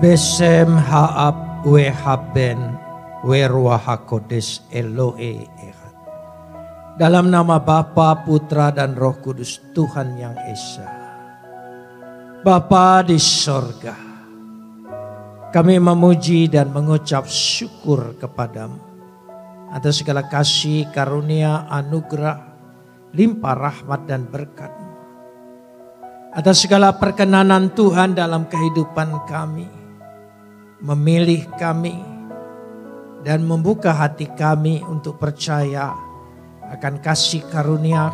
Besem haab we haben we ruah hakodes Elohe Echad. Dalam nama Bapa, Putra dan Roh Kudus, Tuhan yang Esa. Bapa di sorga, kami memuji dan mengucap syukur kepadamu atas segala kasih, karunia, anugerah, limpah rahmat dan berkat-Mu. Atas segala perkenanan Tuhan dalam kehidupan kami, memilih kami dan membuka hati kami untuk percaya akan kasih karunia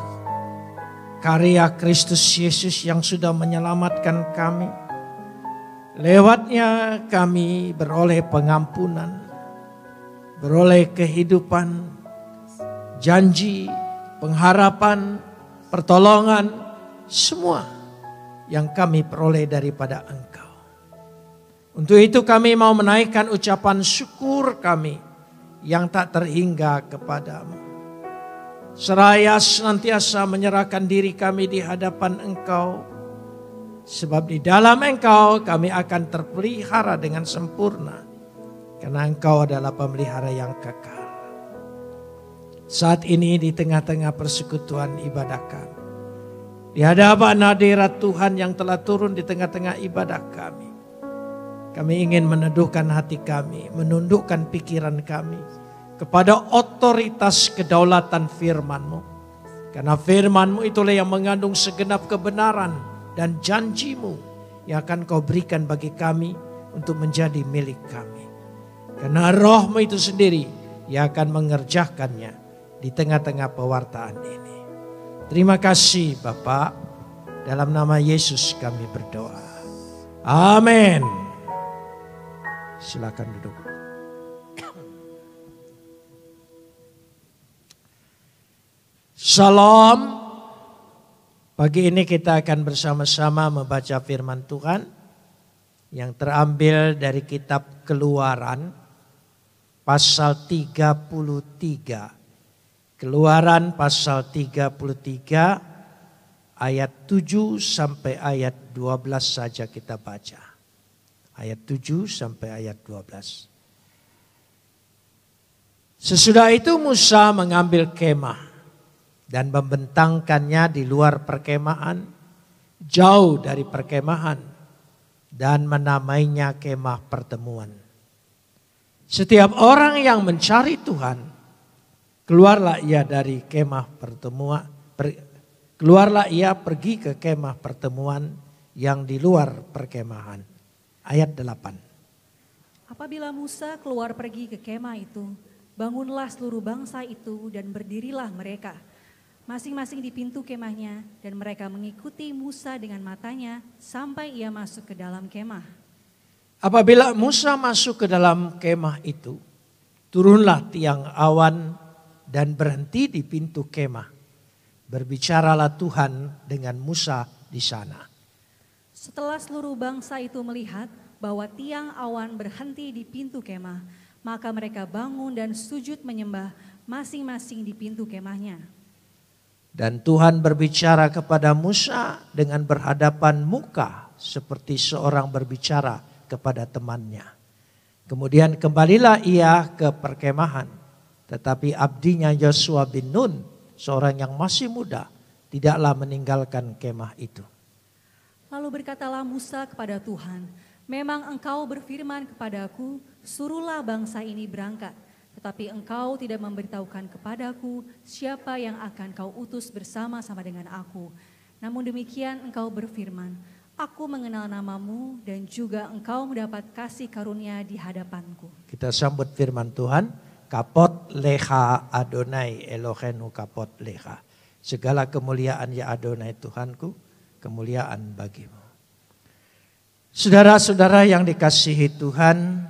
karya Kristus Yesus yang sudah menyelamatkan kami. Lewatnya kami beroleh pengampunan, beroleh kehidupan, janji, pengharapan, pertolongan, semua yang kami peroleh daripada Engkau. Untuk itu kami mau menaikkan ucapan syukur kami yang tak terhingga kepadamu. Seraya senantiasa menyerahkan diri kami di hadapan Engkau. Sebab di dalam Engkau kami akan terpelihara dengan sempurna. Karena Engkau adalah pemelihara yang kekal. Saat ini di tengah-tengah persekutuan ibadah kami, di hadapan hadirat Tuhan yang telah turun di tengah-tengah ibadah kami, kami ingin meneduhkan hati kami, menundukkan pikiran kami kepada otoritas kedaulatan firman-Mu. Karena firman-Mu itulah yang mengandung segenap kebenaran dan janji-Mu yang akan Kau berikan bagi kami untuk menjadi milik kami. Karena Roh-Mu itu sendiri yang akan mengerjakannya di tengah-tengah pewartaan ini. Terima kasih Bapa, dalam nama Yesus kami berdoa. Amin. Silakan duduk. Shalom. Pagi ini kita akan bersama-sama membaca firman Tuhan yang terambil dari kitab Keluaran pasal 33. Keluaran pasal 33 ayat 7 sampai ayat 12 saja kita baca. Ayat 7 sampai ayat 12. Sesudah itu Musa mengambil kemah dan membentangkannya di luar perkemahan, jauh dari perkemahan, dan menamainya kemah pertemuan. Setiap orang yang mencari Tuhan, keluarlah ia dari kemah pertemuan, keluarlah ia pergi ke kemah pertemuan yang di luar perkemahan. Ayat 8. Apabila Musa keluar pergi ke kemah itu, bangunlah seluruh bangsa itu dan berdirilah mereka, masing-masing di pintu kemahnya, dan mereka mengikuti Musa dengan matanya sampai ia masuk ke dalam kemah. Apabila Musa masuk ke dalam kemah itu, turunlah tiang awan dan berhenti di pintu kemah. Berbicaralah Tuhan dengan Musa di sana. Setelah seluruh bangsa itu melihat bahwa tiang awan berhenti di pintu kemah, maka mereka bangun dan sujud menyembah masing-masing di pintu kemahnya. Dan Tuhan berbicara kepada Musa dengan berhadapan muka seperti seorang berbicara kepada temannya. Kemudian kembalilah ia ke perkemahan. Tetapi abdinya Yosua bin Nun, seorang yang masih muda, tidaklah meninggalkan kemah itu. Lalu berkatalah Musa kepada Tuhan, memang engkau berfirman kepadaku, suruhlah bangsa ini berangkat. Tetapi engkau tidak memberitahukan kepadaku siapa yang akan kau utus bersama-sama dengan aku. Namun demikian engkau berfirman, aku mengenal namamu dan juga engkau mendapat kasih karunia di hadapanku. Kita sambut firman Tuhan. Kapot leha Adonai Elohenu kapot leha. Segala kemuliaan ya Adonai Tuhanku, kemuliaan bagimu. Saudara-saudara yang dikasihi Tuhan,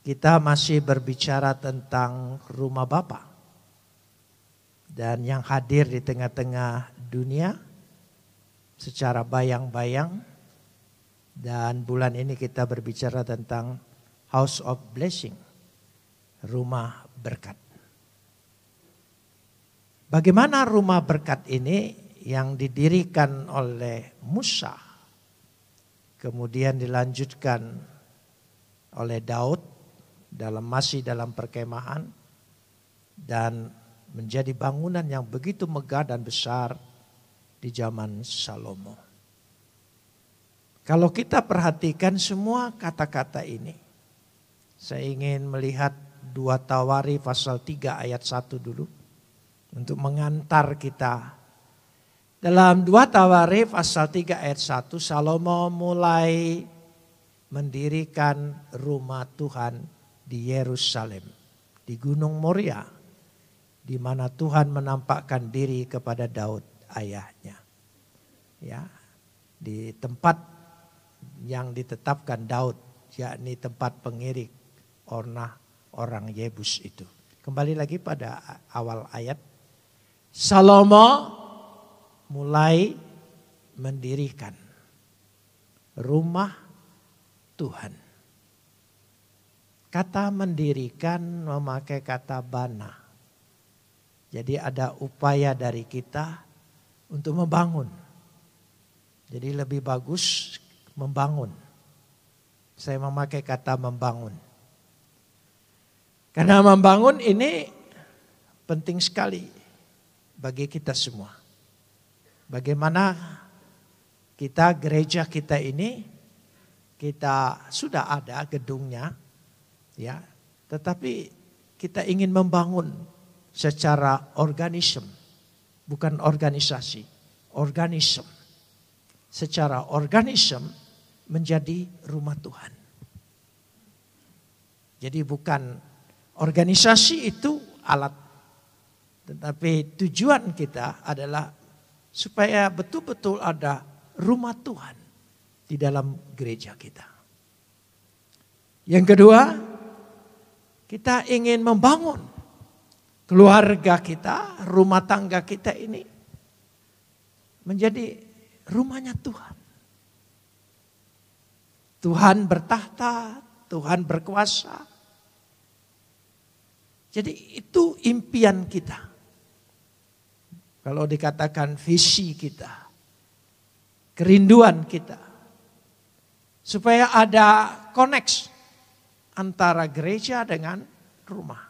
kita masih berbicara tentang rumah Bapa. Dan yang hadir di tengah-tengah dunia secara bayang-bayang. Dan bulan ini kita berbicara tentang House of Blessing. Rumah berkat. Bagaimana rumah berkat ini yang didirikan oleh Musa, kemudian dilanjutkan oleh Daud masih dalam perkemahan dan menjadi bangunan yang begitu megah dan besar di zaman Salomo. Kalau kita perhatikan semua kata-kata ini, saya ingin melihat 2 Tawari pasal 3 ayat 1 dulu untuk mengantar kita. Dalam 2 Tawari pasal 3 ayat 1, Salomo mulai mendirikan rumah Tuhan di Yerusalem, di Gunung Moria, di mana Tuhan menampakkan diri kepada Daud ayahnya. Ya, di tempat yang ditetapkan Daud, yakni tempat pengirik Ornah orang Yebus itu. Kembali lagi pada awal ayat, Salomo mulai mendirikan rumah Tuhan. Kata mendirikan memakai kata bana. Jadi ada upaya dari kita untuk membangun. Jadi lebih bagus membangun. Saya memakai kata membangun. Karena membangun ini penting sekali bagi kita semua. Bagaimana kita, gereja kita ini, kita sudah ada gedungnya, ya, tetapi kita ingin membangun secara organisme, bukan organisasi, organisme. Secara organisme menjadi rumah Tuhan. Jadi bukan organisasi itu alat, tetapi tujuan kita adalah supaya betul-betul ada rumah Tuhan di dalam gereja kita. Yang kedua, kita ingin membangun keluarga kita, rumah tangga kita ini menjadi rumahnya Tuhan. Tuhan bertahta, Tuhan berkuasa. Jadi itu impian kita. Kalau dikatakan visi kita, kerinduan kita. Supaya ada koneksi antara gereja dengan rumah.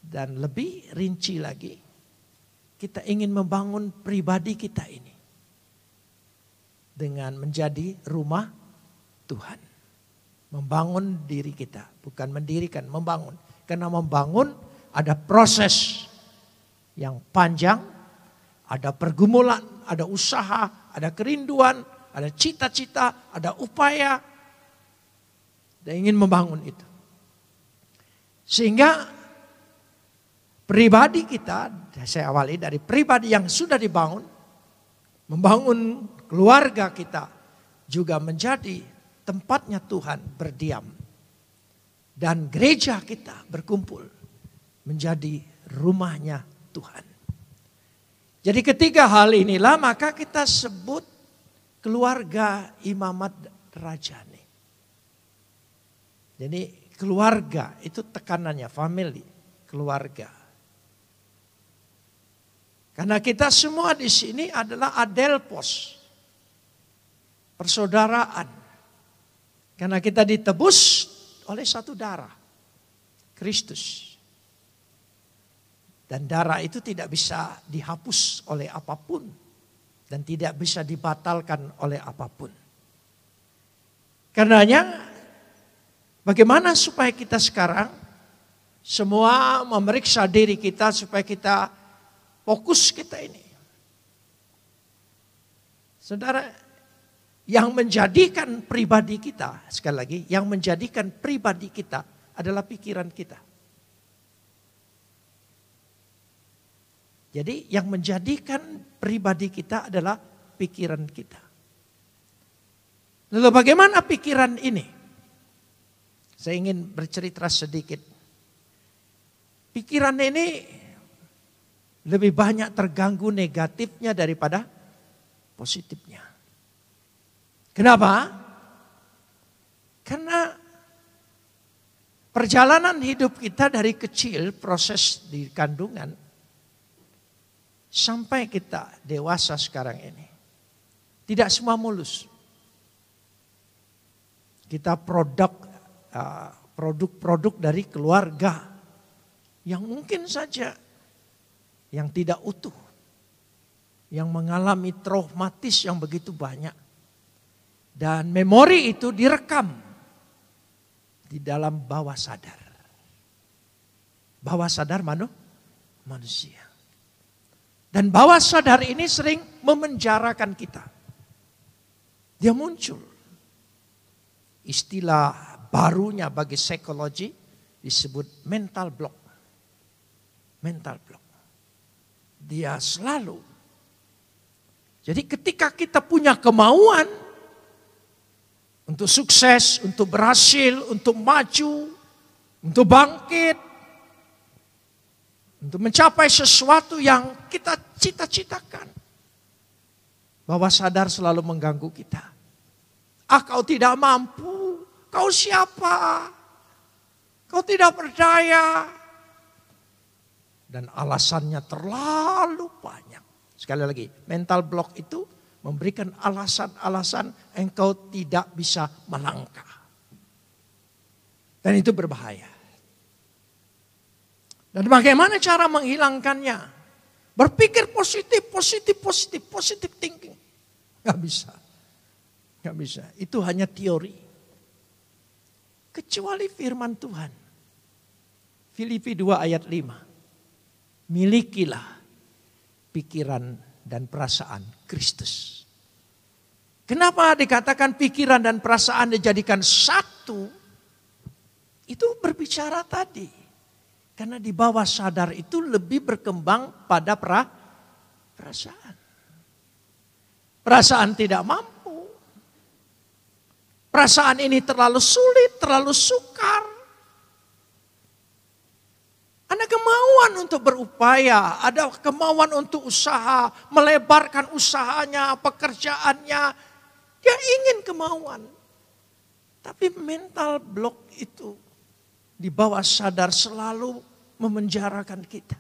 Dan lebih rinci lagi, kita ingin membangun pribadi kita ini. Dengan menjadi rumah Tuhan. Membangun diri kita, bukan mendirikan, membangun. Karena membangun ada proses yang panjang, ada pergumulan, ada usaha, ada kerinduan, ada cita-cita, ada upaya. Dan ingin membangun itu. Sehingga pribadi kita, saya awali dari pribadi yang sudah dibangun, membangun keluarga kita juga menjadi tempatnya Tuhan berdiam. Dan gereja kita berkumpul menjadi rumahnya Tuhan. Jadi ketiga hal inilah maka kita sebut keluarga imamat rajani. Jadi keluarga itu tekanannya family, keluarga. Karena kita semua di sini adalah adelpos, persaudaraan. Karena kita ditebus oleh satu darah, Kristus. Dan darah itu tidak bisa dihapus oleh apapun. Dan tidak bisa dibatalkan oleh apapun. Karenanya bagaimana supaya kita sekarang semua memeriksa diri kita supaya kita fokus kita ini. Saudara, yang menjadikan pribadi kita, sekali lagi, yang menjadikan pribadi kita adalah pikiran kita. Jadi yang menjadikan pribadi kita adalah pikiran kita. Lalu bagaimana pikiran ini? Saya ingin bercerita sedikit. Pikiran ini lebih banyak terganggu negatifnya daripada positifnya. Kenapa? Karena perjalanan hidup kita dari kecil, proses di kandungan, sampai kita dewasa sekarang ini. Tidak semua mulus. Kita produk dari keluarga yang mungkin saja yang tidak utuh, yang mengalami traumatis yang begitu banyak. Dan memori itu direkam di dalam bawah sadar. Bawah sadar manusia. Dan bawah sadar ini sering memenjarakan kita. Dia muncul. Istilah barunya bagi psikologi disebut mental block. Mental block. Dia selalu. Jadi ketika kita punya kemauan untuk sukses, untuk berhasil, untuk maju, untuk bangkit, untuk mencapai sesuatu yang kita cita-citakan. Bawah sadar selalu mengganggu kita. Kau tidak mampu, kau siapa? Kau tidak berdaya. Dan alasannya terlalu banyak. Sekali lagi, mental block itu memberikan alasan-alasan engkau tidak bisa melangkah. Dan itu berbahaya. Dan bagaimana cara menghilangkannya? Berpikir positif thinking. Gak bisa. Itu hanya teori. Kecuali firman Tuhan. Filipi 2 ayat 5. Milikilah pikiran dan perasaan Kristus. Kenapa dikatakan pikiran dan perasaan dijadikan satu? Itu berbicara tadi. Karena di bawah sadar itu lebih berkembang pada perasaan. Perasaan tidak mampu. Perasaan ini terlalu sulit, terlalu sukar. Ada kemauan untuk berupaya, ada kemauan untuk usaha, melebarkan usahanya, pekerjaannya. Dia ingin kemauan. Tapi mental block itu di bawah sadar selalu memenjarakan kita.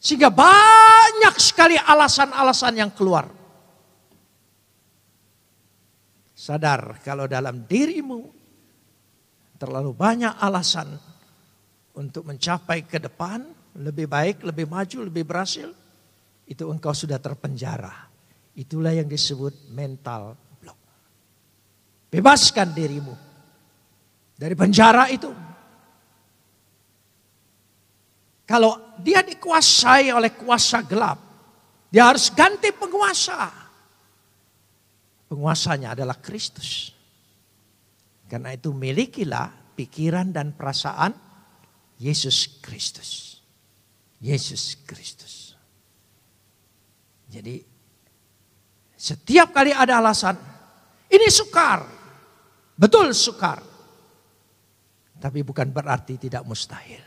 Sehingga banyak sekali alasan-alasan yang keluar. Sadar kalau dalam dirimu terlalu banyak alasan untuk mencapai ke depan, lebih baik, lebih maju, lebih berhasil, itu engkau sudah terpenjara. Itulah yang disebut mental block. Bebaskan dirimu dari penjara itu. Kalau dia dikuasai oleh kuasa gelap, dia harus ganti penguasa. Penguasanya adalah Kristus. Karena itu milikilah pikiran dan perasaan Yesus Kristus. Yesus Kristus. Jadi setiap kali ada alasan, ini sukar. Betul sukar. Tapi bukan berarti tidak mustahil.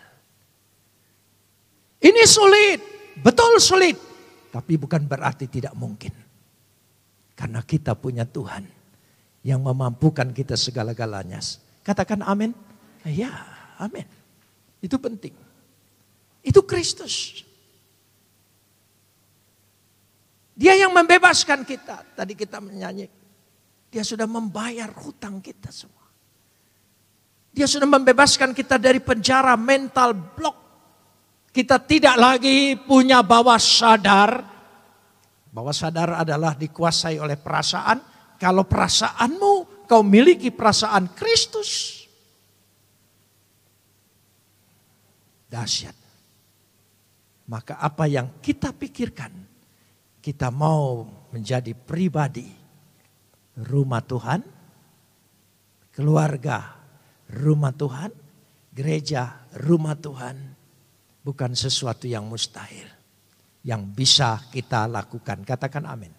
Ini sulit. Betul sulit. Tapi bukan berarti tidak mungkin. Karena kita punya Tuhan yang memampukan kita segala-galanya. Katakan amin. Ya, amin. Itu penting. Itu Kristus. Dia yang membebaskan kita. Tadi kita menyanyi. Dia sudah membayar hutang kita semua. Dia sudah membebaskan kita dari penjara mental block. Kita tidak lagi punya bawah sadar. Bawah sadar adalah dikuasai oleh perasaan. Kalau perasaanmu, kau miliki perasaan Kristus. Dahsyat. Maka apa yang kita pikirkan, kita mau menjadi pribadi rumah Tuhan, keluarga rumah Tuhan, gereja rumah Tuhan, bukan sesuatu yang mustahil, yang bisa kita lakukan. Katakan amin.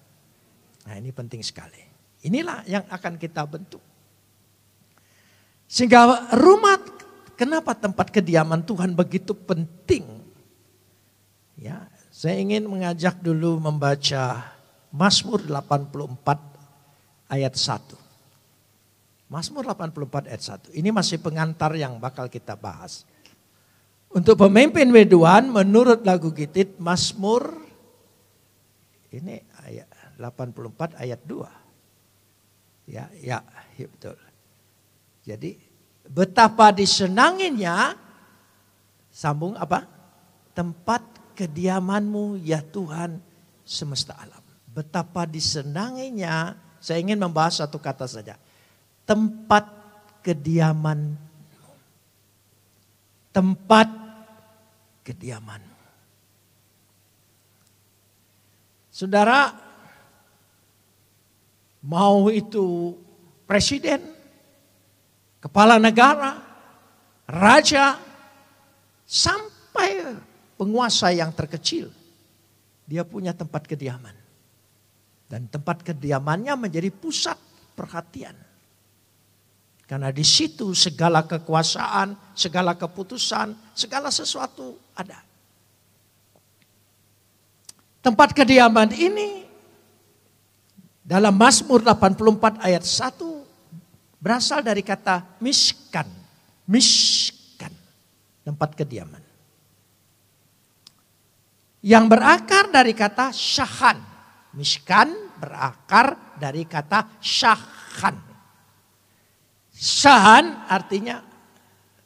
Nah, ini penting sekali. Inilah yang akan kita bentuk. Sehingga rumah, kenapa tempat kediaman Tuhan begitu penting? Ya, saya ingin mengajak dulu membaca Mazmur 84 ayat 1. Mazmur 84 ayat 1. Ini masih pengantar yang bakal kita bahas. Untuk pemimpin weduan menurut lagu Gitit Mazmur ini ayat 84 ayat 2. Ya, betul. Jadi betapa disenanginya, sambung apa? Tempat kediamanmu ya Tuhan semesta alam. Betapa disenanginya, saya ingin membahas satu kata saja. Tempat kediaman. Tempat kediaman. Saudara, mau itu presiden, kepala negara, raja, sampai penguasa yang terkecil, dia punya tempat kediaman. Dan tempat kediamannya menjadi pusat perhatian. Karena di situ segala kekuasaan, segala keputusan, segala sesuatu ada. Tempat kediaman ini dalam Mazmur 84 ayat 1 berasal dari kata mishkan. Mishkan, tempat kediaman. Yang berakar dari kata syahan. Mishkan berakar dari kata syahan. Syahan artinya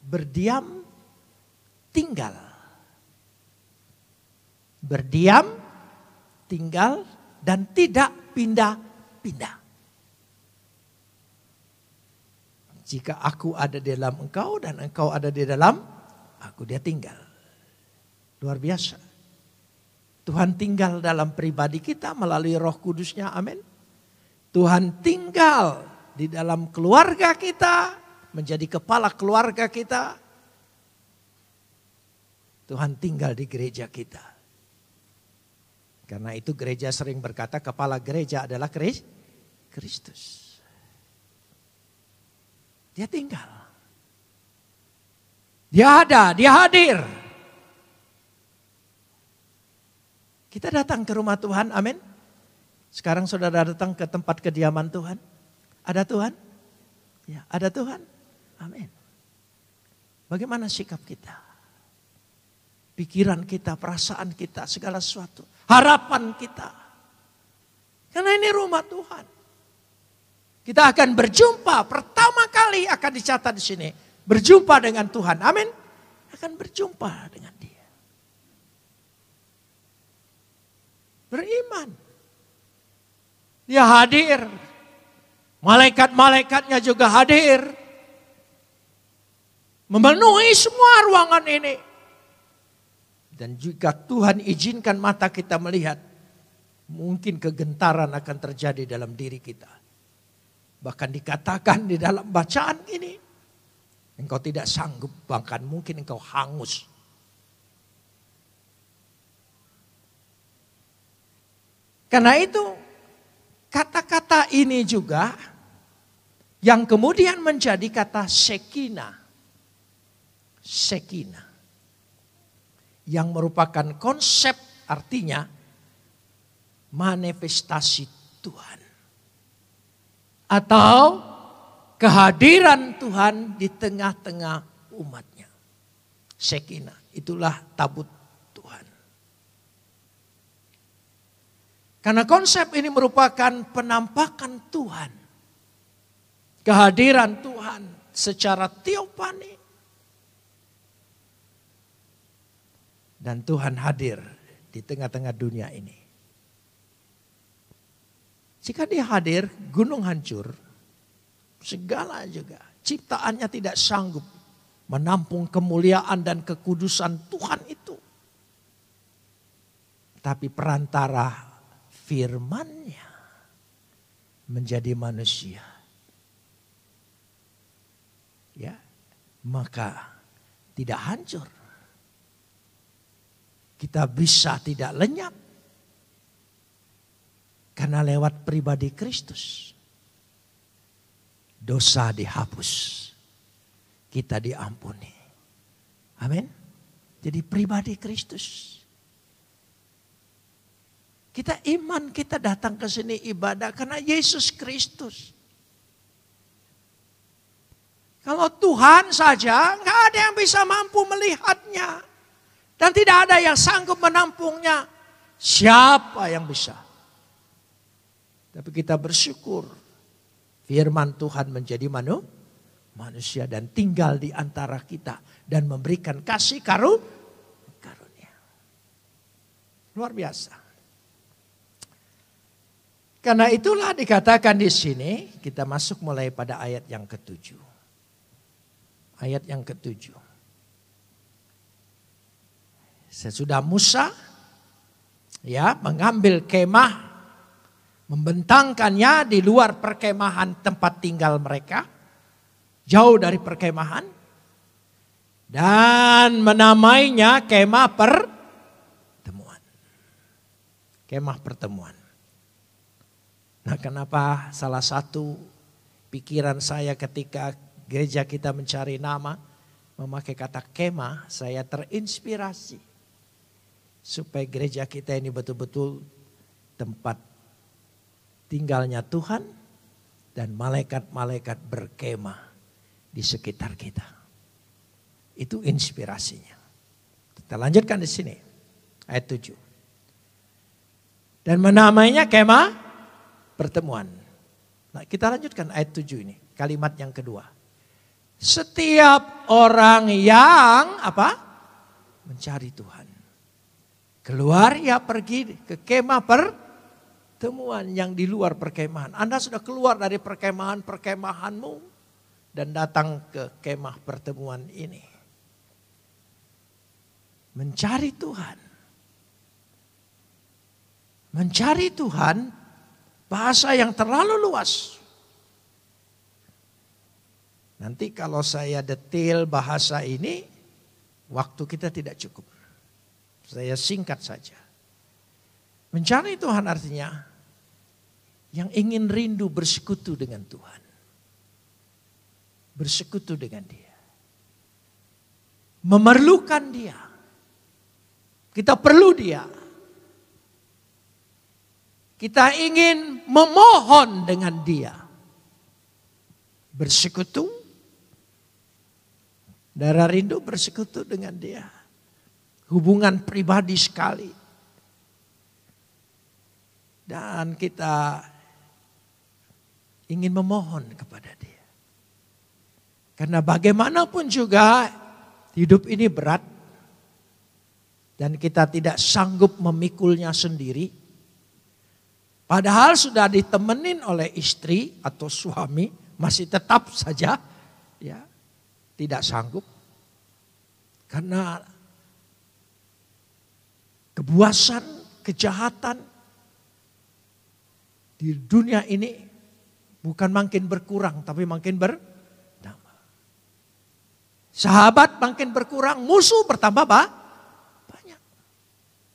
berdiam, tinggal. Berdiam, tinggal, dan tidak pindah-pindah. Jika aku ada di dalam engkau dan engkau ada di dalam aku, dia tinggal. Luar biasa. Tuhan tinggal dalam pribadi kita melalui Roh Kudusnya, amin. Tuhan tinggal di dalam keluarga kita, menjadi kepala keluarga kita. Tuhan tinggal di gereja kita. Karena itu gereja sering berkata kepala gereja adalah Kristus. Dia tinggal. Dia ada, dia hadir. Kita datang ke rumah Tuhan, amin. Sekarang saudara datang ke tempat kediaman Tuhan. Ada Tuhan? Ya, ada Tuhan. Amin. Bagaimana sikap kita? Pikiran kita, perasaan kita, segala sesuatu. Harapan kita. Karena ini rumah Tuhan. Kita akan berjumpa, pertama kali akan dicatat di sini. Berjumpa dengan Tuhan, amin. Akan berjumpa dengan Dia. Beriman. Dia hadir. Malaikat-malaikatnya juga hadir. Memenuhi semua ruangan ini. Dan jika Tuhan izinkan mata kita melihat, mungkin kegentaran akan terjadi dalam diri kita. Bahkan dikatakan di dalam bacaan ini, engkau tidak sanggup, bahkan mungkin engkau hangus. Karena itu, kata-kata ini juga yang kemudian menjadi kata Shekinah. Shekinah. Yang merupakan konsep, artinya manifestasi Tuhan. Atau kehadiran Tuhan di tengah-tengah umatnya. Shekinah, itulah tabut Tuhan. Karena konsep ini merupakan penampakan Tuhan. Kehadiran Tuhan secara teofani. Dan Tuhan hadir di tengah-tengah dunia ini. Jika Dia hadir, gunung hancur. Segala juga. Ciptaannya tidak sanggup menampung kemuliaan dan kekudusan Tuhan itu. Tapi perantara firman-Nya menjadi manusia. Ya, maka tidak hancur. Kita bisa tidak lenyap. Karena lewat pribadi Kristus. Dosa dihapus. Kita diampuni. Amin. Jadi pribadi Kristus. Kita iman, kita datang ke sini ibadah karena Yesus Kristus. Kalau Tuhan saja, nggak ada yang bisa mampu melihatnya. Dan tidak ada yang sanggup menampungnya. Siapa yang bisa? Tapi kita bersyukur. Firman Tuhan menjadi manusia dan tinggal di antara kita. Dan memberikan kasih karunia. Luar biasa. Karena itulah dikatakan di sini, kita masuk mulai pada ayat yang ke-7. Ayat yang ke-7. Sesudah Musa mengambil kemah, membentangkannya di luar perkemahan tempat tinggal mereka, jauh dari perkemahan, dan menamainya kemah pertemuan. Kemah pertemuan. Nah, kenapa salah satu pikiran saya ketika gereja kita mencari nama, memakai kata kemah, saya terinspirasi supaya gereja kita ini betul-betul tempat tinggalnya Tuhan dan malaikat-malaikat berkemah di sekitar kita. Itu inspirasinya. Kita lanjutkan di sini ayat 7. Dan menamainya kemah pertemuan. Nah, kita lanjutkan ayat 7 ini, kalimat yang kedua. Setiap orang yang mencari Tuhan, keluar pergi ke kemah pertemuan yang di luar perkemahan. Anda sudah keluar dari perkemahanmu dan datang ke kemah pertemuan ini. Mencari Tuhan. Mencari Tuhan, bahasa yang terlalu luas. Nanti kalau saya detail bahasa ini, waktu kita tidak cukup. Saya singkat saja. Mencari Tuhan artinya yang ingin rindu bersekutu dengan Tuhan. Bersekutu dengan Dia. Memerlukan Dia. Kita perlu Dia. Kita ingin memohon dengan Dia. Bersekutu. Darah rindu bersekutu dengan Dia. Hubungan pribadi sekali. Dan kita ingin memohon kepada Dia. Karena bagaimanapun juga hidup ini berat. Dan kita tidak sanggup memikulnya sendiri. Padahal sudah ditemenin oleh istri atau suami. Masih tetap saja tidak sanggup. Karena kebuasan, kejahatan di dunia ini bukan makin berkurang tapi makin bertambah. Sahabat makin berkurang, musuh bertambah banyak.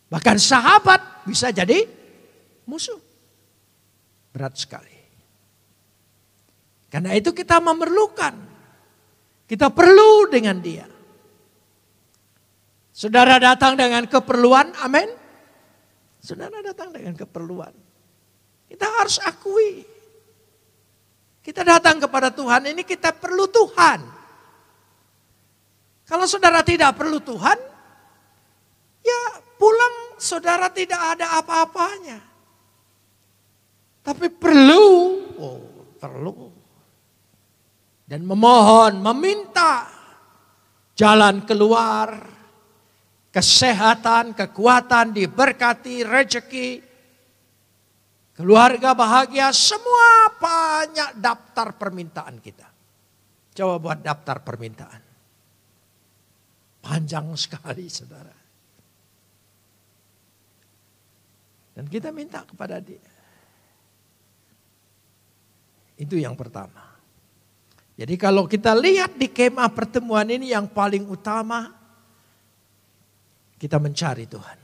Bahkan sahabat bisa jadi musuh. Berat sekali. Karena itu kita memerlukan. Kita perlu dengan Dia. Saudara datang dengan keperluan, amin. Saudara datang dengan keperluan. Kita harus akui. Kita datang kepada Tuhan, ini kita perlu Tuhan. Kalau saudara tidak perlu Tuhan, ya pulang saudara tidak ada apa-apanya. Tapi perlu, perlu. Dan memohon, meminta jalan keluar, kesehatan, kekuatan, diberkati, rezeki, keluarga bahagia, semua banyak daftar permintaan kita. Coba buat daftar permintaan. Panjang sekali saudara. Dan kita minta kepada Dia. Itu yang pertama. Jadi kalau kita lihat di kemah pertemuan ini yang paling utama, kita mencari Tuhan.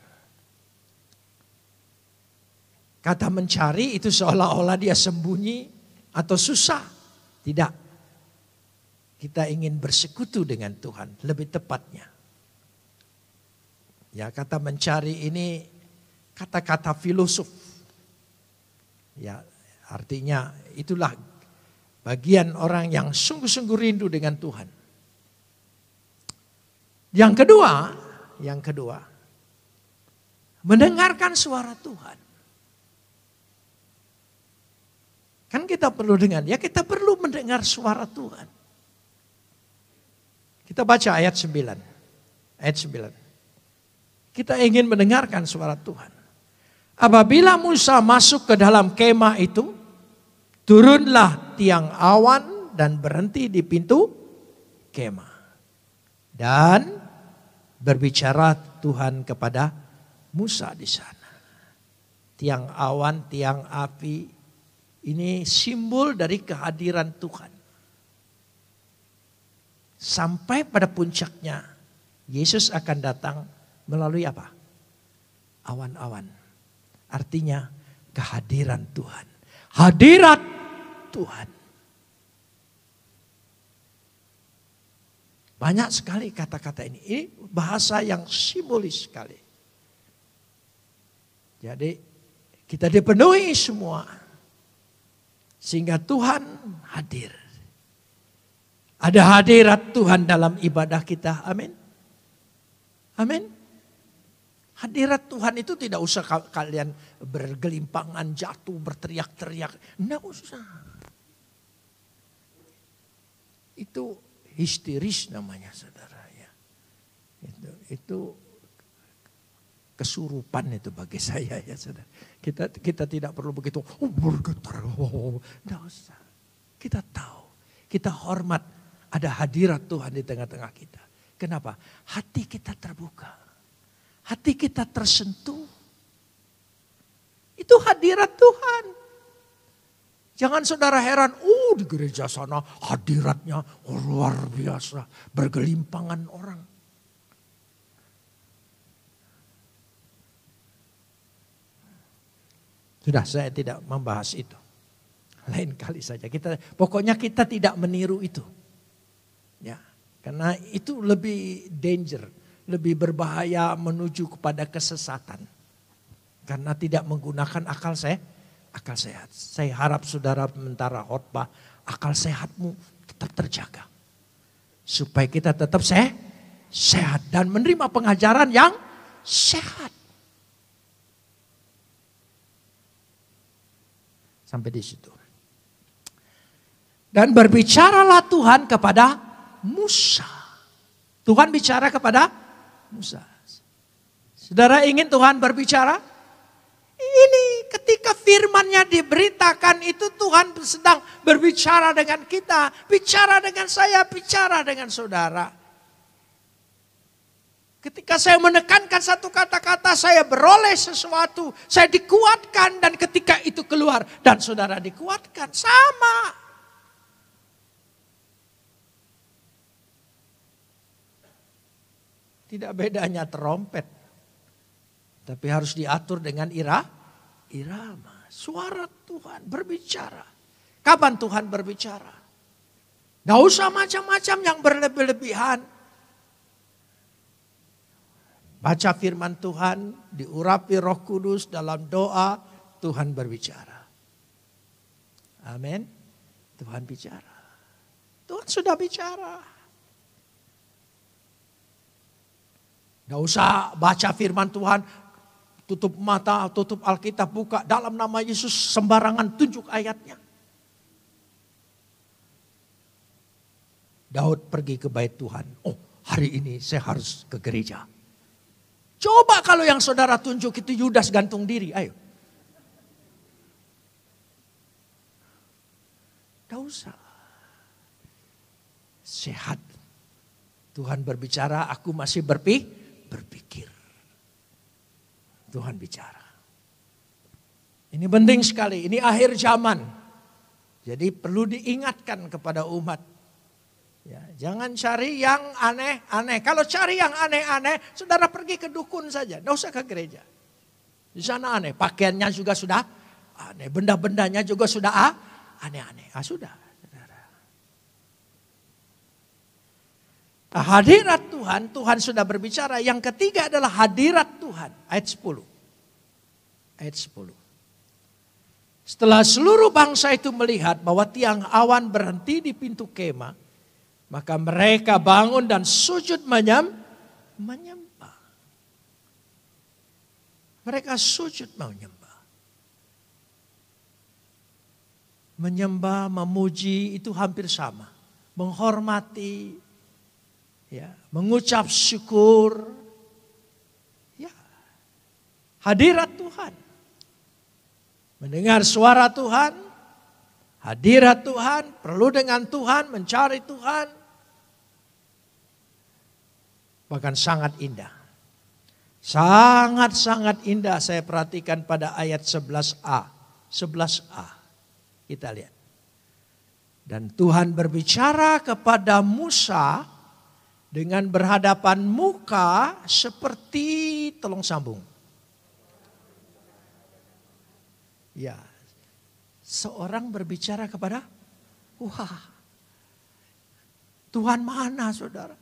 Kata mencari itu seolah-olah dia sembunyi atau susah. Tidak. Kita ingin bersekutu dengan Tuhan, lebih tepatnya. Ya, kata mencari ini kata-kata filosof. Ya, artinya itulah bagian orang yang sungguh-sungguh rindu dengan Tuhan. Yang kedua, mendengarkan suara Tuhan. Kan kita perlu dengar, ya kita perlu mendengar suara Tuhan. Kita baca ayat 9. Ayat 9. Kita ingin mendengarkan suara Tuhan. Apabila Musa masuk ke dalam kemah itu, turunlah tiang awan dan berhenti di pintu kemah. Dan berbicara Tuhan kepada Musa di sana. Tiang awan, tiang api, ini simbol dari kehadiran Tuhan. Sampai pada puncaknya, Yesus akan datang melalui apa? Awan-awan. Artinya kehadiran Tuhan. Hadirat Tuhan. Banyak sekali kata-kata ini. Ini bahasa yang simbolis sekali. Jadi kita dipenuhi semua. Sehingga Tuhan hadir. Ada hadirat Tuhan dalam ibadah kita. Amin. Amin. Hadirat Tuhan itu tidak usah kalian bergelimpangan, jatuh, berteriak-teriak. Tidak usah. Itu histeris namanya, saudara. Ya. Itu kesurupan itu bagi saya, ya saudara. Kita tidak perlu begitu, bergetar. Tidak usah. Kita tahu, kita hormat ada hadirat Tuhan di tengah-tengah kita. Kenapa? Hati kita terbuka. Hati kita tersentuh. Itu hadirat Tuhan. Jangan saudara heran, di gereja sana hadiratnya luar biasa. Bergelimpangan orang. Sudah, saya tidak membahas itu. Lain kali saja. Pokoknya kita tidak meniru itu. Ya, karena itu lebih danger, lebih berbahaya menuju kepada kesesatan. Karena tidak menggunakan akal sehat. Saya harap saudara sementara khotbah, akal sehatmu tetap terjaga. Supaya kita tetap sehat dan menerima pengajaran yang sehat. Sampai di situ. Dan berbicaralah Tuhan kepada Musa. Tuhan bicara kepada Musa. Saudara ingin Tuhan berbicara? Ini ketika firman-Nya diberitakan itu Tuhan sedang berbicara dengan kita. Bicara dengan saya, bicara dengan saudara. Ketika saya menekankan satu kata-kata, saya beroleh sesuatu. Saya dikuatkan dan ketika itu keluar dan saudara dikuatkan. Sama. Tidak bedanya trompet. Tapi harus diatur dengan irama. Suara Tuhan berbicara. Kapan Tuhan berbicara? Gak usah macam-macam yang berlebih-lebihan. Baca firman Tuhan, diurapi Roh Kudus dalam doa, Tuhan berbicara. Amin. Tuhan bicara. Tuhan sudah bicara. Gak usah baca firman Tuhan, tutup mata, tutup Alkitab, buka dalam nama Yesus sembarangan tunjuk ayatnya. Daud pergi ke bait Tuhan. Hari ini saya harus ke gereja. Coba kalau yang saudara tunjuk itu Yudas gantung diri, ayo. Gak usah. Sehat. Tuhan berbicara, aku masih berpikir. Tuhan bicara. Ini penting sekali, ini akhir zaman. Jadi perlu diingatkan kepada umat. Ya, jangan cari yang aneh-aneh. Kalau cari yang aneh-aneh, saudara pergi ke dukun saja, tidak usah ke gereja. Di sana aneh, pakaiannya juga sudah aneh, benda-bendanya juga sudah aneh-aneh. Sudah, saudara. Nah, hadirat Tuhan, Tuhan sudah berbicara. Yang ketiga adalah hadirat Tuhan. Ayat 10. Ayat 10. Setelah seluruh bangsa itu melihat bahwa tiang awan berhenti di pintu kemah, maka mereka bangun dan sujud menyembah. Mereka sujud menyembah. menyembah, memuji itu hampir sama. Menghormati, ya, mengucap syukur, ya, hadirat Tuhan. Mendengar suara Tuhan, hadirat Tuhan, perlu dengan Tuhan, mencari Tuhan. Bahkan sangat indah. Sangat-sangat indah saya perhatikan pada ayat 11a. 11a. Kita lihat. Dan Tuhan berbicara kepada Musa dengan berhadapan muka seperti telung sambung. Ya, seorang berbicara kepada, wah, Tuhan mana saudara?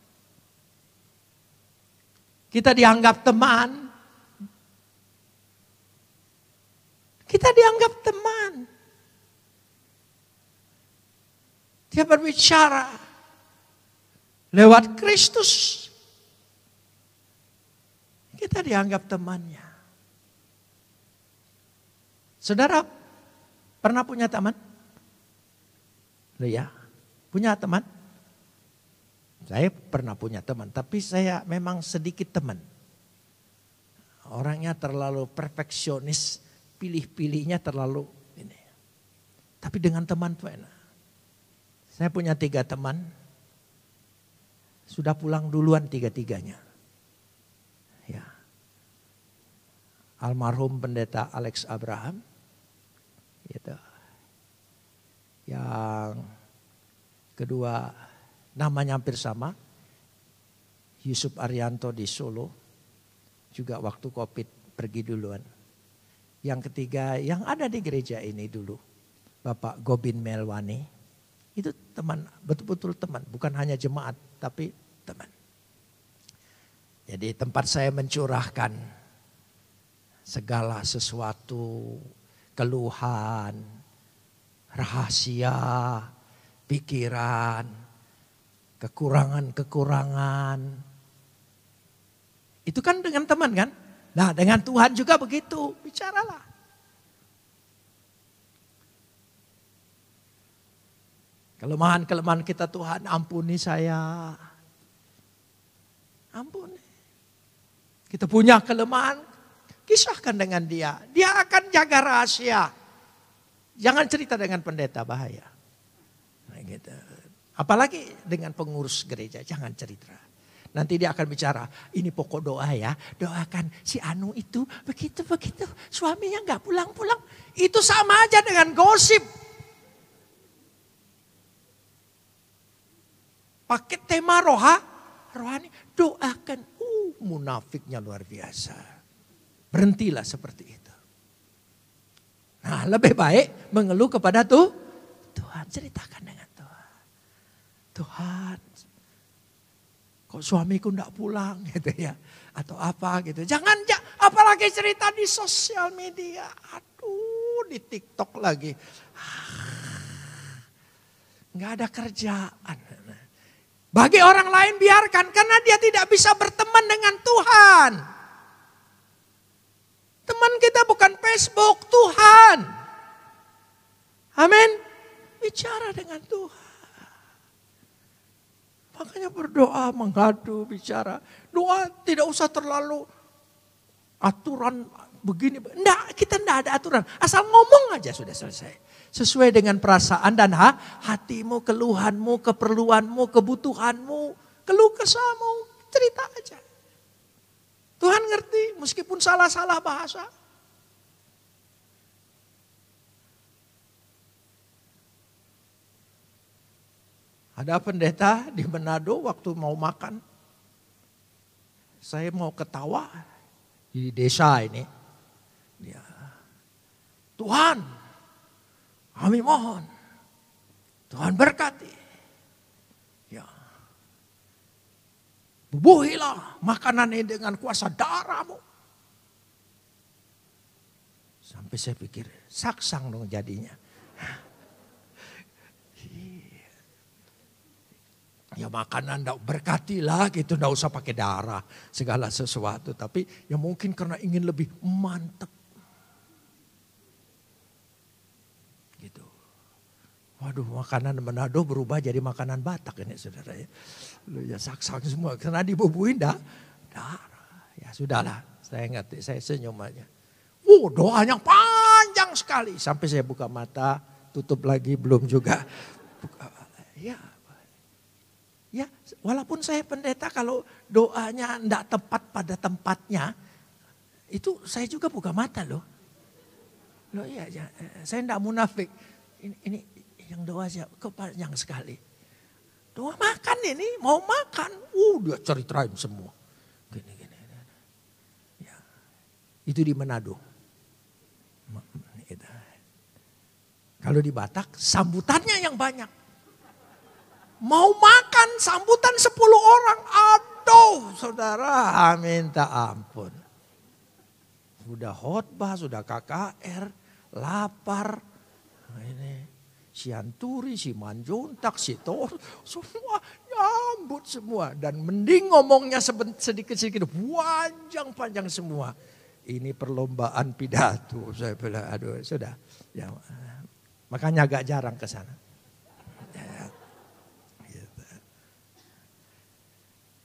Kita dianggap teman. Kita dianggap teman. Dia berbicara lewat Kristus. Kita dianggap temannya. Saudara pernah punya teman? Loh ya, punya teman? Saya pernah punya teman, tapi saya memang sedikit teman. Orangnya terlalu perfeksionis, pilih-pilihnya terlalu ini. Tapi dengan teman tuh enak. Saya punya 3 teman, sudah pulang duluan 3-tiganya. Ya. Almarhum Pendeta Alex Abraham, gitu. Yang kedua namanya hampir sama, Yusuf Arianto di Solo, juga waktu Covid pergi duluan. Yang ketiga yang ada di gereja ini dulu, Bapak Gobin Melwani, itu teman, betul-betul teman, bukan hanya jemaat tapi teman. Jadi tempat saya mencurahkan segala sesuatu, keluhan, rahasia, pikiran, kekurangan-kekurangan. Itu kan dengan teman kan? Nah dengan Tuhan juga begitu, bicaralah. Kelemahan-kelemahan kita Tuhan, ampuni saya. Ampuni. Kita punya kelemahan, kisahkan dengan dia. Dia akan jaga rahasia. Jangan cerita dengan pendeta, bahaya. Nah, gitu. Apalagi dengan pengurus gereja, jangan cerita. Nanti dia akan bicara, ini pokok doa ya. Doakan si Anu itu begitu-begitu. Suaminya gak pulang-pulang. Itu sama aja dengan gosip. Pakai tema rohani, doakan. Munafiknya luar biasa. Berhentilah seperti itu. Nah lebih baik mengeluh kepada Tuhan. Ceritakan dengan Tuhan. Tuhan, kok suamiku enggak pulang gitu ya. Atau apa gitu. Jangan, apalagi cerita di sosial media. Aduh, di TikTok lagi. Enggak ada kerjaan. Bagi orang lain biarkan, karena dia tidak bisa berteman dengan Tuhan. Teman kita bukan Facebook, Tuhan. Amin. Bicara dengan Tuhan. Makanya berdoa, mengadu, bicara. Doa tidak usah terlalu aturan begini. Enggak, kita enggak ada aturan. Asal ngomong aja sudah selesai. Sesuai dengan perasaan dan hatimu, keluhanmu, keperluanmu, kebutuhanmu, keluh kesahmu, cerita aja. Tuhan ngerti meskipun salah-salah bahasa. Ada pendeta di Manado waktu mau makan. Saya mau ketawa di desa ini. Ya. Tuhan, kami mohon, Tuhan berkati. Ya. Bubuhilah makanan ini dengan kuasa darah-Mu. Sampai saya pikir, saksang dong jadinya. Ya makanan enggak berkatilah gitu, enggak usah pakai darah segala sesuatu. Tapi ya mungkin karena ingin lebih mantap. Gitu. Waduh, makanan Manado berubah jadi makanan Batak ini saudara ya. Lu ya sak-sak semua, karena dibubuhin darah. Ya sudahlah, saya ngerti, saya senyum aja. Doanya panjang sekali. Sampai saya buka mata, tutup lagi, belum juga. Ya, walaupun saya pendeta, kalau doanya tidak tepat pada tempatnya, itu saya juga buka mata loh. Iya, saya tidak munafik. Ini yang doa siapa? Kok panjang sekali. Doa makan ini, mau makan. Dia ceritain semua. Gini. Ya. Itu di Manado. Kalau di Batak, sambutannya yang banyak. Mau makan, sambutan 10 orang. Aduh, saudara, minta ampun. Sudah khotbah, sudah KKR, lapar. Ini Sianturi, si Manjuntak, si Tor, semua nyambut semua. Dan mending ngomongnya sedikit-sedikit, panjang semua. Ini perlombaan pidato. Saya bilang, aduh sudah. Ya, makanya agak jarang ke sana. Ya, gitu.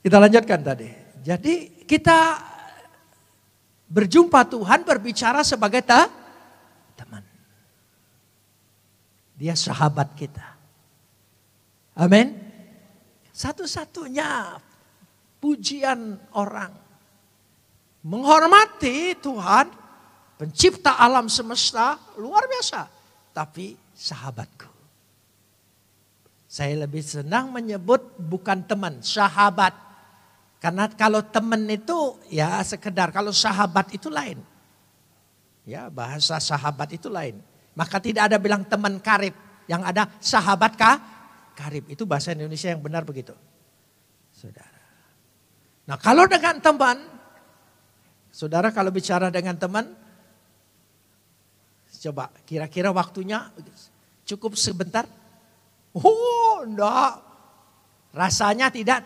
Kita lanjutkan tadi. Jadi kita berjumpa Tuhan, berbicara sebagai teman. Dia sahabat kita. Amin. Satu-satunya pujian orang menghormati Tuhan, pencipta alam semesta, luar biasa. Tapi sahabatku. Saya lebih senang menyebut bukan teman, sahabat. Karena kalau teman itu ya sekedar, kalau sahabat itu lain. Ya, bahasa sahabat itu lain. Maka tidak ada bilang teman karib, yang ada sahabat karib. Itu bahasa Indonesia yang benar begitu. Saudara. Nah, kalau dengan teman, saudara kalau bicara dengan teman, coba kira-kira waktunya cukup sebentar? Enggak. Rasanya tidak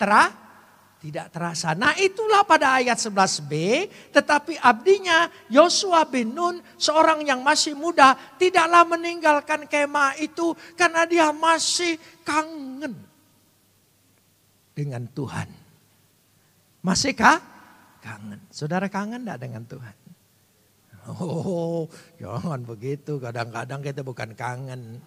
terasa. Nah, itulah pada ayat 11b, tetapi abdinya Yosua bin Nun, seorang yang masih muda, tidaklah meninggalkan kemah itu karena dia masih kangen dengan Tuhan. Masih kangen? Saudara kangen enggak dengan Tuhan? Jangan begitu, kadang-kadang kita bukan kangen.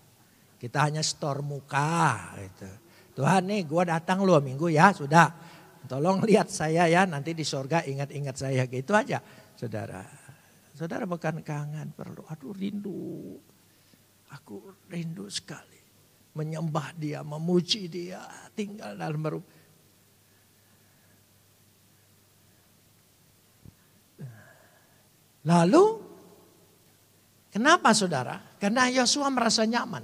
Kita hanya store muka gitu. Tuhan nih, gue datang lu minggu ya, sudah. Tolong lihat saya ya, nanti di sorga ingat-ingat saya, gitu aja. Saudara bukan kangen, perlu. Aduh rindu, aku rindu sekali. Menyembah dia, memuji dia, tinggal dalam rumah. Lalu, kenapa saudara? Karena Yosua merasa nyaman.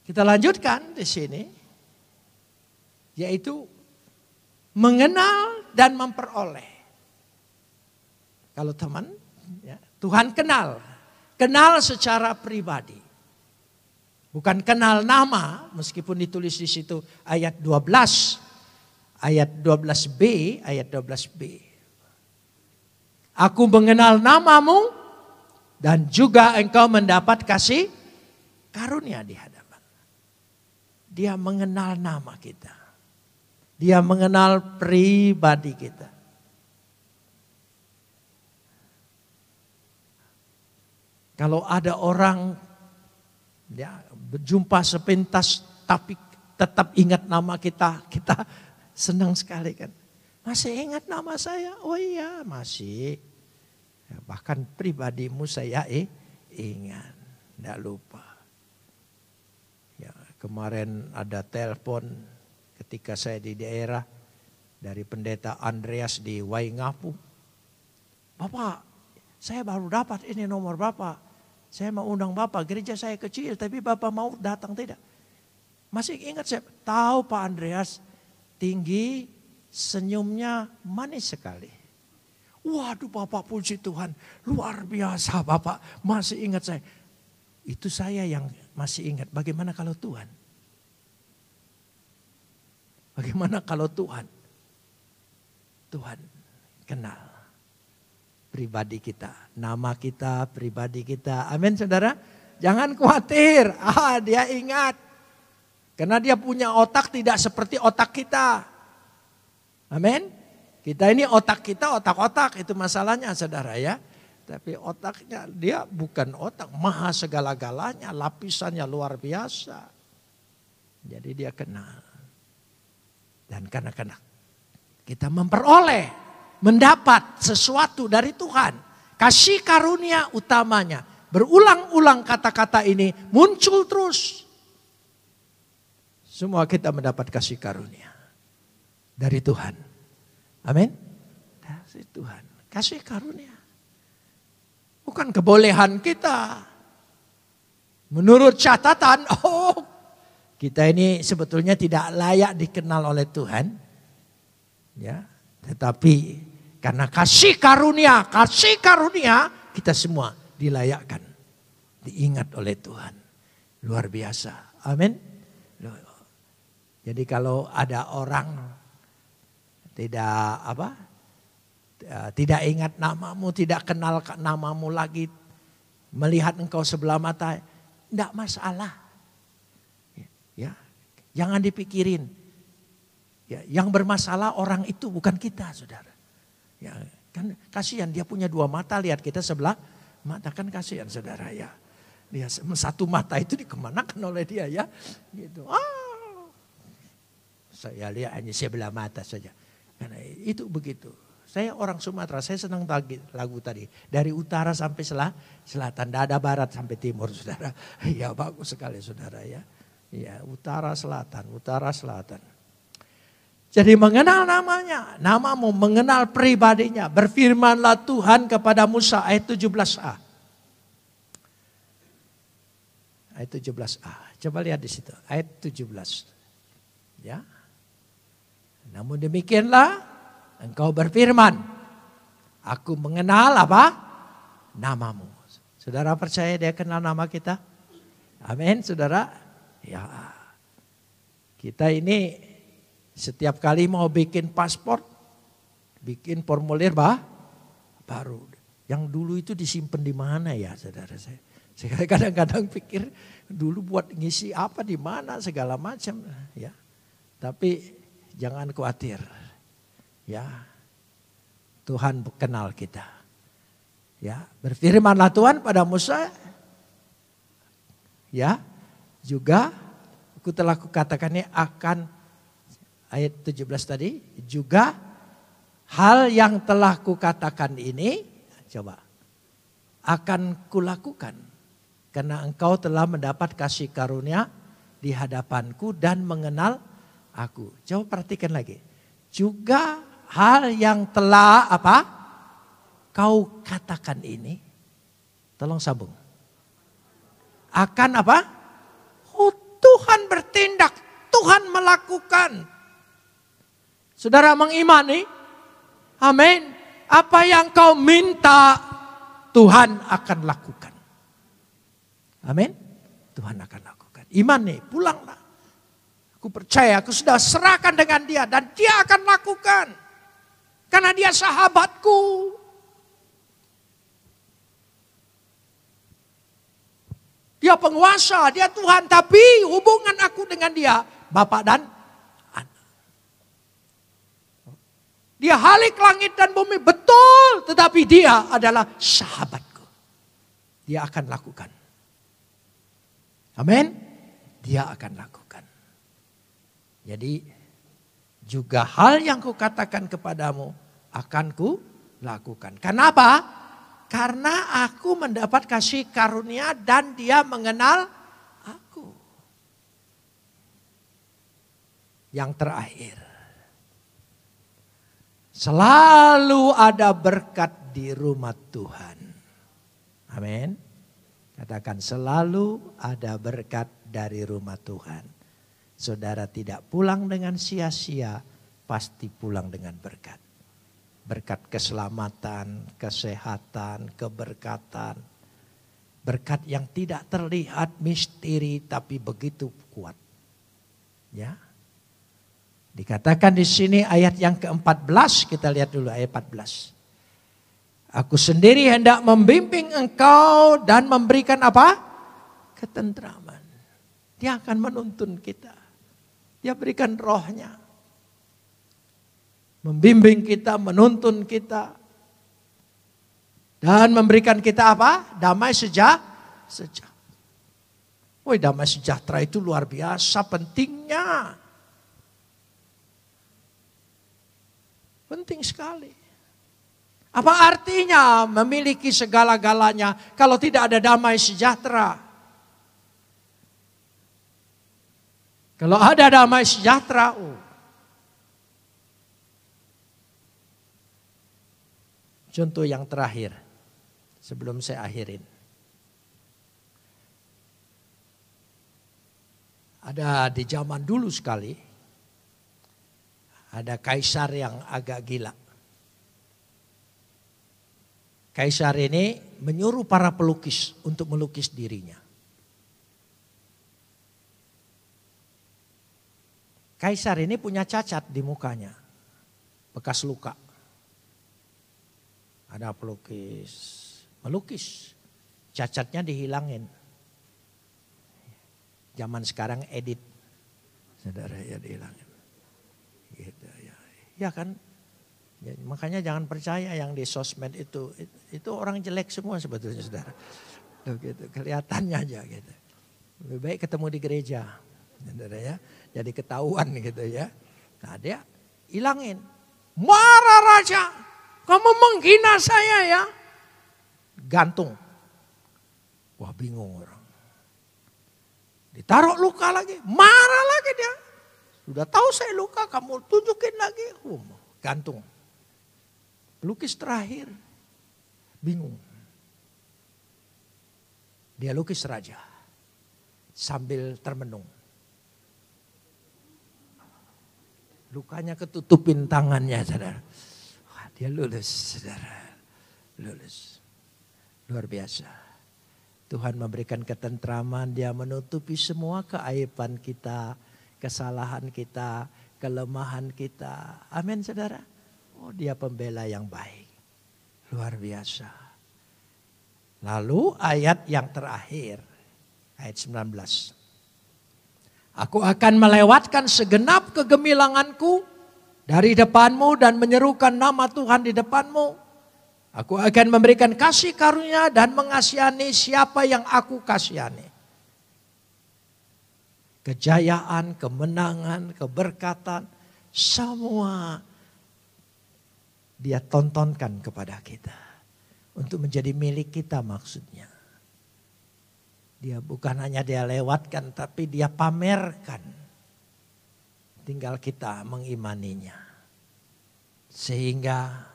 Kita lanjutkan di sini. Yaitu mengenal dan memperoleh. Kalau teman, ya, Tuhan kenal. Kenal secara pribadi. Bukan kenal nama, meskipun ditulis di situ ayat 12. Ayat 12b, ayat 12b. Aku mengenal namamu dan juga engkau mendapat kasih karunia di hadapan. Dia mengenal nama kita. Dia mengenal pribadi kita. Kalau ada orang ya, berjumpa sepintas tapi tetap ingat nama kita, kita senang sekali kan. Masih ingat nama saya? Oh iya masih. Ya, bahkan pribadimu saya ingat, tidak lupa. Ya, kemarin ada telepon. Ketika saya di daerah dari pendeta Andreas di Waingapu. Bapak, saya baru dapat ini nomor Bapak. Saya mau undang Bapak, gereja saya kecil tapi Bapak mau datang tidak? Masih ingat saya, tahu Pak Andreas, tinggi, senyumnya manis sekali. Waduh Bapak puji Tuhan, luar biasa Bapak, masih ingat saya. Itu saya yang masih ingat, bagaimana kalau Tuhan? Bagaimana kalau Tuhan? Tuhan kenal pribadi kita, nama kita, pribadi kita. Amin saudara. Jangan khawatir. Dia ingat. Karena dia punya otak tidak seperti otak kita. Amin. Kita ini otak kita otak-otak. Itu masalahnya saudara ya. Tapi otaknya dia bukan otak. Maha segala-galanya. Lapisannya luar biasa. Jadi dia kenal. Dan karena kita memperoleh. Mendapat sesuatu dari Tuhan. Kasih karunia utamanya. Berulang-ulang kata-kata ini muncul terus. Semua kita mendapat kasih karunia dari Tuhan. Amin. Dari Tuhan. Kasih karunia. Bukan kebolehan kita. Menurut catatan, kita ini sebetulnya tidak layak dikenal oleh Tuhan. Ya, tetapi karena kasih karunia kita semua dilayakkan, diingat oleh Tuhan. Luar biasa. Amin. Jadi kalau ada orang tidak ingat namamu, tidak kenal namamu lagi, melihat engkau sebelah mata, tidak masalah. Ya, jangan dipikirin. Ya, yang bermasalah orang itu bukan kita, saudara. Ya, kan kasihan dia punya dua mata, lihat kita sebelah mata, kan kasihan saudara ya. Dia satu mata itu dikemanakan oleh dia ya. Gitu. Saya lihat hanya sebelah mata saja. Karena itu begitu. Saya orang Sumatera, saya senang lagu tadi. Dari utara sampai selatan, dada barat sampai timur saudara. Ya bagus sekali saudara ya. Ya utara selatan. Jadi mengenal namanya, namamu, mengenal pribadinya. Berfirmanlah Tuhan kepada Musa ayat 17a. Ayat 17a. Coba lihat di situ, ayat 17. Ya. Namun demikianlah engkau berfirman, aku mengenal apa? Namamu. Saudara percaya dia kenal nama kita? Amin, saudara. Ya. Kita ini setiap kali mau bikin paspor, bikin formulir baru. Yang dulu itu disimpan di mana ya, saudara saya? Saya kadang-kadang pikir dulu buat ngisi apa di mana segala macam, ya. Tapi jangan khawatir, ya. Tuhan kenal kita, ya. Berfirmanlah Tuhan pada Musa, ya. Juga aku telah kukatakannya akan. Ayat 17 tadi, juga hal yang telah kukatakan ini, coba, akan kulakukan. Karena engkau telah mendapat kasih karunia di hadapanku dan mengenal aku. Coba perhatikan lagi. Juga hal yang telah apa? Kau katakan ini, tolong sambung. Akan apa? Tuhan bertindak, Tuhan melakukan. Saudara mengimani, amin. Apa yang kau minta, Tuhan akan lakukan. Amin. Tuhan akan lakukan. Iman nih, pulanglah. Aku percaya, aku sudah serahkan dengan dia dan dia akan lakukan. Karena dia sahabatku. Dia penguasa, dia Tuhan. Tapi hubungan aku dengan dia, Bapa dan dia halik langit dan bumi, betul. Tetapi dia adalah sahabatku. Dia akan lakukan. Amin. Dia akan lakukan. Jadi juga hal yang kukatakan kepadamu akan ku lakukan. Kenapa? Karena aku mendapat kasih karunia dan dia mengenal aku. Yang terakhir. Selalu ada berkat di rumah Tuhan. Amin. Katakan selalu ada berkat dari rumah Tuhan. Saudara tidak pulang dengan sia-sia, pasti pulang dengan berkat. Berkat keselamatan, kesehatan, keberkatan. Berkat yang tidak terlihat misteri tapi begitu kuat. Ya. Dikatakan di sini ayat yang ke-14, kita lihat dulu ayat 14. Aku sendiri hendak membimbing engkau dan memberikan apa? ketentraman. Dia akan menuntun kita. Dia berikan rohnya. Membimbing kita, menuntun kita. Dan memberikan kita apa? Damai sejahtera. Woi, damai sejahtera itu luar biasa pentingnya. Penting sekali. Apa artinya memiliki segala-galanya kalau tidak ada damai sejahtera? Kalau ada damai sejahtera, contoh yang terakhir sebelum saya akhirin. Ada di zaman dulu sekali, ada kaisar yang agak gila. Kaisar ini menyuruh para pelukis untuk melukis dirinya. Kaisar ini punya cacat di mukanya, bekas luka. Ada pelukis, melukis, cacatnya dihilangin. Zaman sekarang edit, saudara ya dihilangin. Gitu ya, ya kan? Ya, makanya jangan percaya yang di sosmed itu orang jelek semua sebetulnya saudara. Gitu, kelihatannya aja gitu. Lebih baik ketemu di gereja, saudara ya. Jadi ketahuan gitu ya. Nah dia hilangin. Marah raja, kamu menghina saya ya. Gantung. Wah bingung orang. Ditaruh luka lagi, marah lagi dia. Sudah tahu saya luka, kamu tunjukin lagi. Gantung. Lukis terakhir, bingung. Dia lukis raja sambil termenung. Lukanya ketutupin tangannya, saudara. Wah, dia lulus, saudara. Lulus. Luar biasa. Tuhan memberikan ketentraman, dia menutupi semua keaiban kita, kesalahan kita, kelemahan kita. Amin, saudara. Oh, dia pembela yang baik. Luar biasa. Lalu ayat yang terakhir, ayat 19. Aku akan melewatkan segenap kegemilanganku dari depanmu dan menyerukan nama Tuhan di depanmu. Aku akan memberikan kasih karunia dan mengasihani siapa yang aku kasihani. Kejayaan, kemenangan, keberkatan, semua dia tontonkan kepada kita. Untuk menjadi milik kita maksudnya. Dia bukan hanya dia lewatkan tapi dia pamerkan. Tinggal kita mengimaninya. Sehingga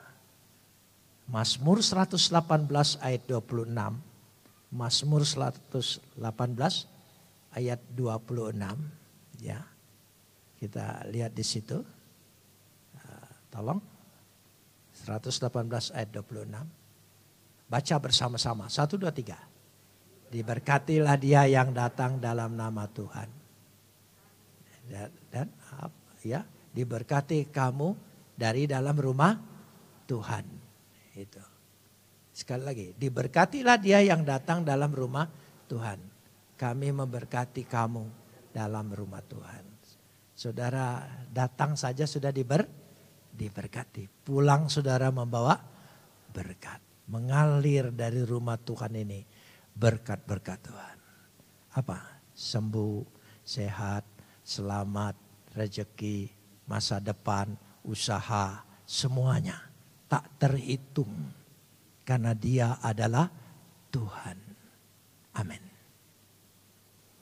Mazmur 118 ayat 26. Mazmur 118 ayat 26. Ya, kita lihat di situ. Tolong. 118 ayat 26. Baca bersama-sama. 1, 2, 3. Diberkatilah dia yang datang dalam nama Tuhan. Dan ya, diberkati kamu dari dalam rumah Tuhan. Itu. Sekali lagi, diberkatilah dia yang datang dalam rumah Tuhan. Kami memberkati kamu dalam rumah Tuhan. Saudara datang saja sudah diberkati. Pulang saudara membawa berkat. Mengalir dari rumah Tuhan ini berkat-berkat Tuhan. Apa? Sembuh, sehat, selamat, rezeki, masa depan, usaha, semuanya tak terhitung. Karena dia adalah Tuhan. Amin.